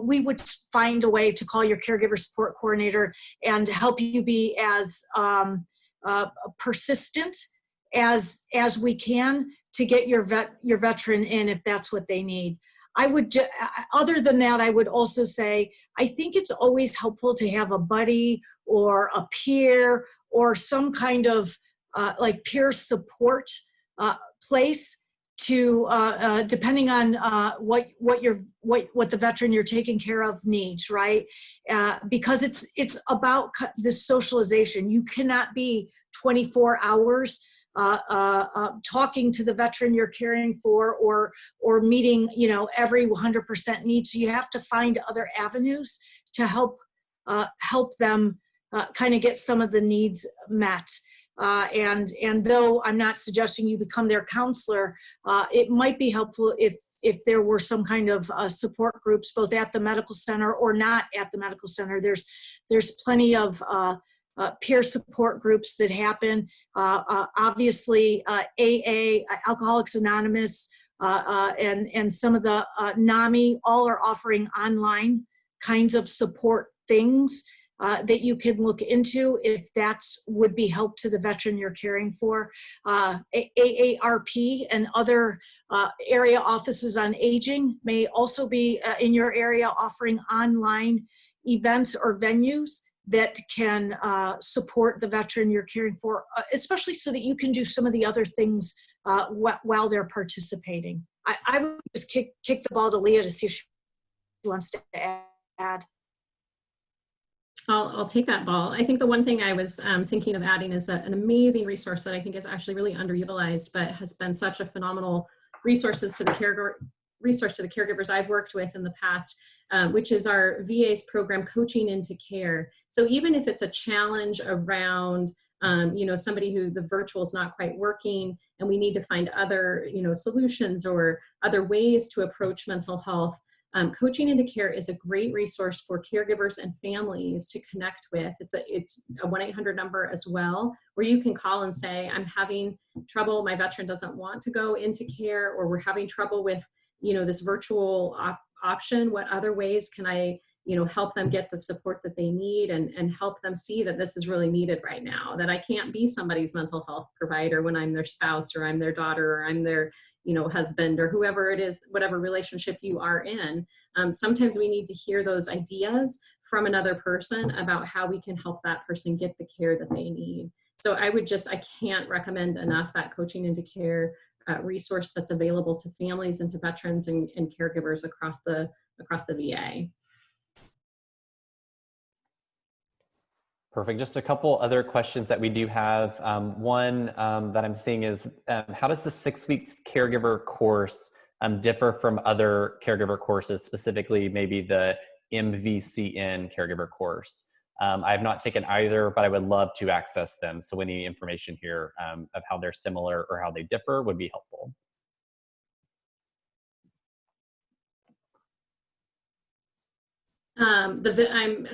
S3: we would find a way to call your Caregiver Support Coordinator and help you be as persistent as we can to get your veteran in if that's what they need. I would, other than that, I would also say, I think it's always helpful to have a buddy or a peer or some kind of like peer support place to, depending on what the veteran you're taking care of needs, right? Because it's about this socialization. You cannot be 24 hours talking to the veteran you're caring for, or meeting, every 100% need. So you have to find other avenues to help them kind of get some of the needs met. And though I'm not suggesting you become their counselor, it might be helpful if there were some kind of support groups, both at the medical center or not at the medical center. There's plenty of peer support groups that happen. Obviously, AA, Alcoholics Anonymous, and some of the NAMI, all are offering online kinds of support things that you can look into if that's would be help to the veteran you're caring for. AARP and other area offices on aging may also be in your area offering online events or venues that can support the veteran you're caring for, especially so that you can do some of the other things while they're participating. I would just kick the ball to Leah to see if she wants to add.
S4: I'll take that ball. I think the one thing I was thinking of adding is an amazing resource that I think is actually really underutilized, but has been such a phenomenal resource to the caregivers I've worked with in the past, which is our VA's program, Coaching into Care. So even if it's a challenge around, somebody who the virtual is not quite working and we need to find other, solutions or other ways to approach mental health, Coaching into Care is a great resource for caregivers and families to connect with. It's a 1-800 number as well, where you can call and say, I'm having trouble, my veteran doesn't want to go into care, or we're having trouble with, this virtual option. What other ways can I, help them get the support that they need and help them see that this is really needed right now, that I can't be somebody's mental health provider when I'm their spouse or I'm their daughter or I'm their husband or whoever it is, whatever relationship you are in. Sometimes we need to hear those ideas from another person about how we can help that person get the care that they need. So I can't recommend enough that Coaching into Care resource that's available to families and to veterans and caregivers across the VA.
S2: Perfect. Just a couple other questions that we do have. One that I'm seeing is, how does the 6-week caregiver course differ from other caregiver courses, specifically maybe the MVCN caregiver course? I have not taken either, but I would love to access them. So any information here of how they're similar or how they differ would be helpful.
S4: I'm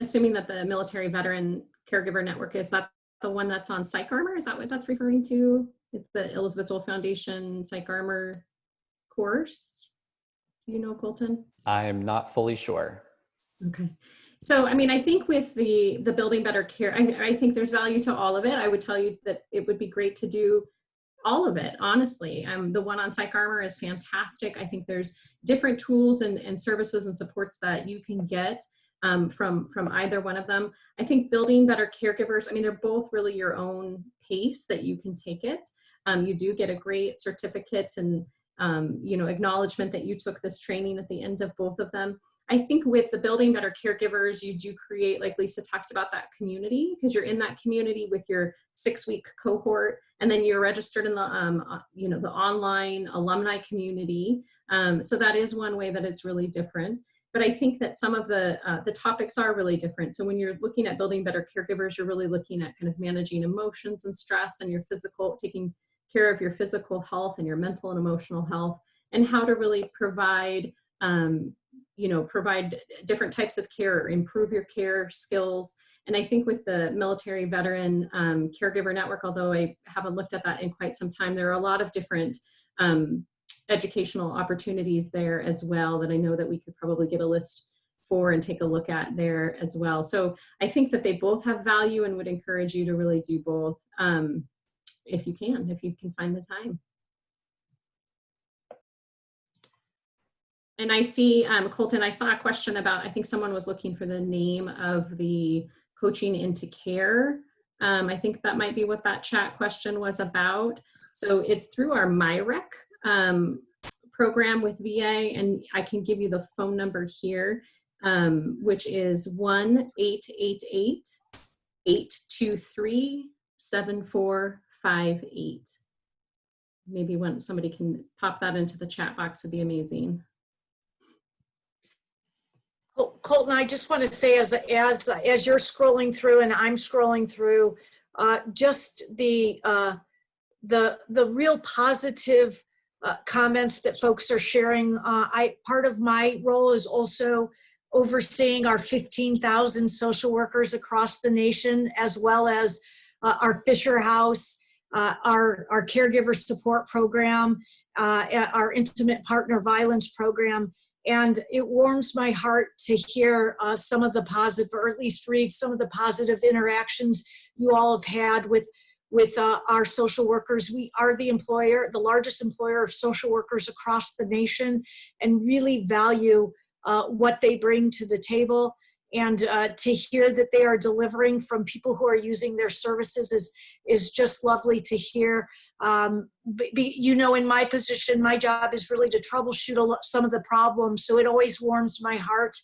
S4: assuming that the Military Veteran Caregiver Network, is that the one that's on Psych Armor? Is that what that's referring to? It's the Elizabeth Dole Foundation Psych Armor course. Do you know, Colton?
S2: I'm not fully sure.
S4: Okay. So, I think with the Building Better Care, I think there's value to all of it. I would tell you that it would be great to do all of it, honestly. The one on Psych Armor is fantastic. I think there's different tools and services and supports that you can get from either one of them. I think Building Better Caregivers, they're both really your own pace that you can take it. You do get a great certificate and acknowledgement that you took this training at the end of both of them. I think with the Building Better Caregivers, you do create, like Lisa talked about, that community, because you're in that community with your 6-week cohort, and then you're registered in the, the online alumni community. So that is one way that it's really different. But I think that some of the topics are really different. So when you're looking at Building Better Caregivers, you're really looking at kind of managing emotions and stress and your physical, taking care of your physical health and your mental and emotional health, and how to really provide provide different types of care, improve your care skills. And I think with the Military Veteran Caregiver Network, although I haven't looked at that in quite some time, there are a lot of different educational opportunities there as well that I know that we could probably get a list for and take a look at there as well. So I think that they both have value and would encourage you to really do both if you can find the time. And I see, Colton, I saw a question about, I think someone was looking for the name of the Coaching into Care. I think that might be what that chat question was about. So it's through our MyRec program with VA, and I can give you the phone number here, which is 1-888-823-7458. Maybe when somebody can pop that into the chat box would be amazing.
S3: Colton, I just want to say, as you're scrolling through and I'm scrolling through, just the real positive comments that folks are sharing. Part of my role is also overseeing our 15,000 social workers across the nation, as well as our Fisher House, our Caregiver Support Program, our Intimate Partner Violence Program. And it warms my heart to hear some of the positive, or at least read some of the positive interactions you all have had with our social workers. We are the largest employer of social workers across the nation, and really value what they bring to the table. And to hear that they are delivering from people who are using their services is just lovely to hear. In my position, my job is really to troubleshoot some of the problems. So it always warms my heart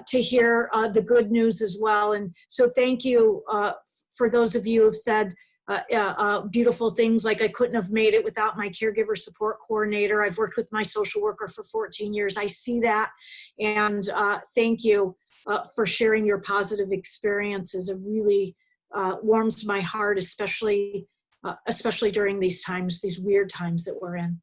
S3: to hear the good news as well. And so thank you for those of you who have said beautiful things like, I couldn't have made it without my Caregiver Support Coordinator. I've worked with my social worker for 14 years. I see that. And thank you for sharing your positive experiences. It really warms my heart, especially during these times, these weird times that we're in.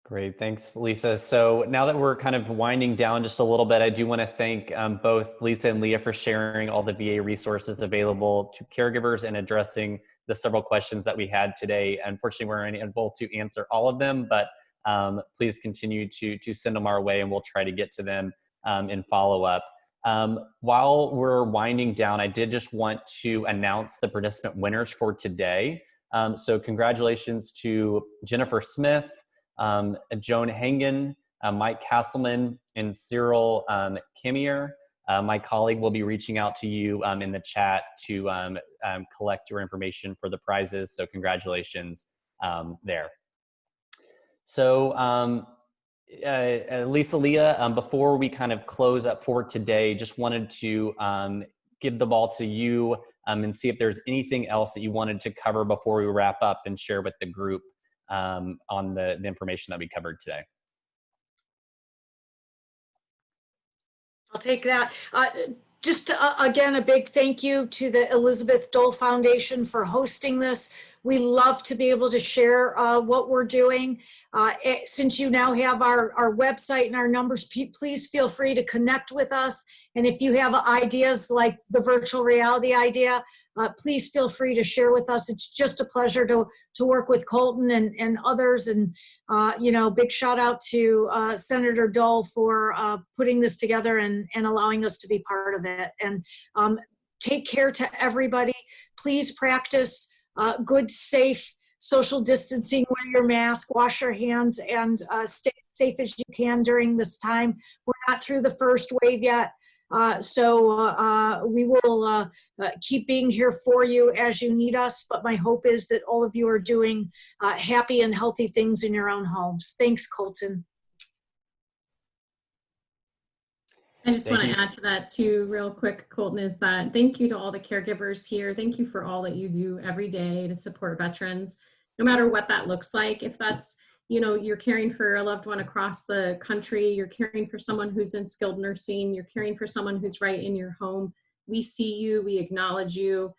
S2: Great, thanks, Lisa. So now that we're kind of winding down just a little bit, I do want to thank both Lisa and Leah for sharing all the VA resources available to caregivers and addressing the several questions that we had today. Unfortunately, we're unable to answer all of them, but please continue to send them our way, and we'll try to get to them in follow-up. While we're winding down, I did just want to announce the participant winners for today. So congratulations to Jennifer Smith, Joan Hangen, Mike Castleman, and Cyril Kimier. My colleague will be reaching out to you in the chat to collect your information for the prizes. So congratulations there. So Lisa, Leah, before we kind of close up for today, just wanted to give the ball to you and see if there's anything else that you wanted to cover before we wrap up and share with the group on the information that we covered today.
S3: I'll take that. Just again, a big thank you to the Elizabeth Dole Foundation for hosting this. We love to be able to share what we're doing. Since you now have our website and our numbers, please feel free to connect with us. And if you have ideas like the virtual reality idea, please feel free to share with us. It's just a pleasure to work with Colton and others. And, big shout out to Senator Dole for putting this together and allowing us to be part of it. And take care to everybody. Please practice good, safe social distancing, wear your mask, wash your hands, and stay as safe as you can during this time. We're not through the first wave yet. We will keep being here for you as you need us, but my hope is that all of you are doing happy and healthy things in your own homes. Thanks, Colton.
S4: I just
S2: Thank
S4: want
S2: you.
S4: to add to that too, real quick, Colton, is that thank you to all the caregivers here. Thank you for all that you do every day to support veterans, no matter what that looks like. If that's, you know, you're caring for a loved one across the country, you're caring for someone who's in skilled nursing, you're caring for someone who's right in your home. We see you, we acknowledge you.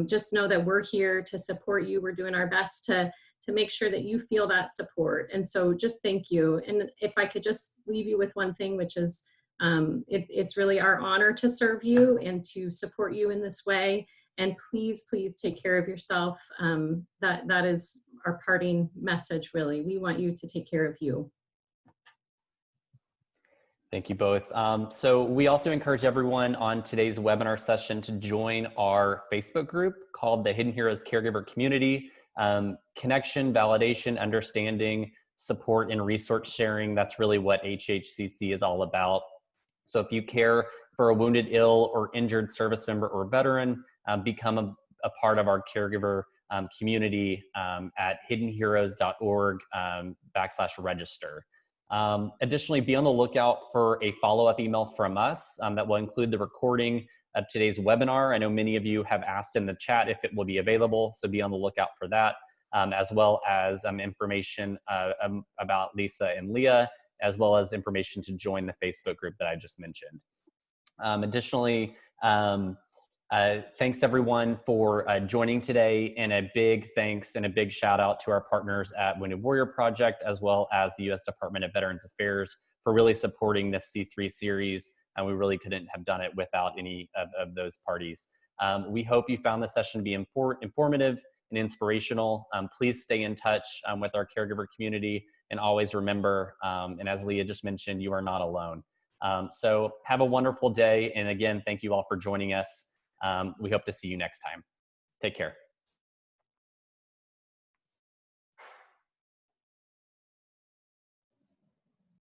S4: Just know that we're here to support you. We're doing our best to make sure that you feel that support. And so just thank you. And if I could just leave you with one thing, which is, it's really our honor to serve you and to support you in this way. And please, please take care of yourself. That is our parting message, really. We want you to take care of you.
S2: Thank you both. So we also encourage everyone on today's webinar session to join our Facebook group called the Hidden Heroes Caregiver Community. Connection, validation, understanding, support, and resource sharing. That's really what HHCC is all about. So if you care for a wounded, ill, or injured service member or veteran, become a part of our caregiver community at hiddenheroes.org/register. Additionally, be on the lookout for a follow-up email from us that will include the recording of today's webinar. I know many of you have asked in the chat if it will be available, so be on the lookout for that, as well as information about Lisa and Leah, as well as information to join the Facebook group that I just mentioned. Additionally, thanks everyone for joining today, and a big thanks and a big shout out to our partners at Wounded Warrior Project, as well as the U.S. Department of Veterans Affairs for really supporting this C3 series. And we really couldn't have done it without any of those parties. We hope you found this session to be informative and inspirational. Please stay in touch with our caregiver community, and always remember, and as Leah just mentioned, you are not alone. So have a wonderful day. And again, thank you all for joining us. We hope to see you next time. Take care.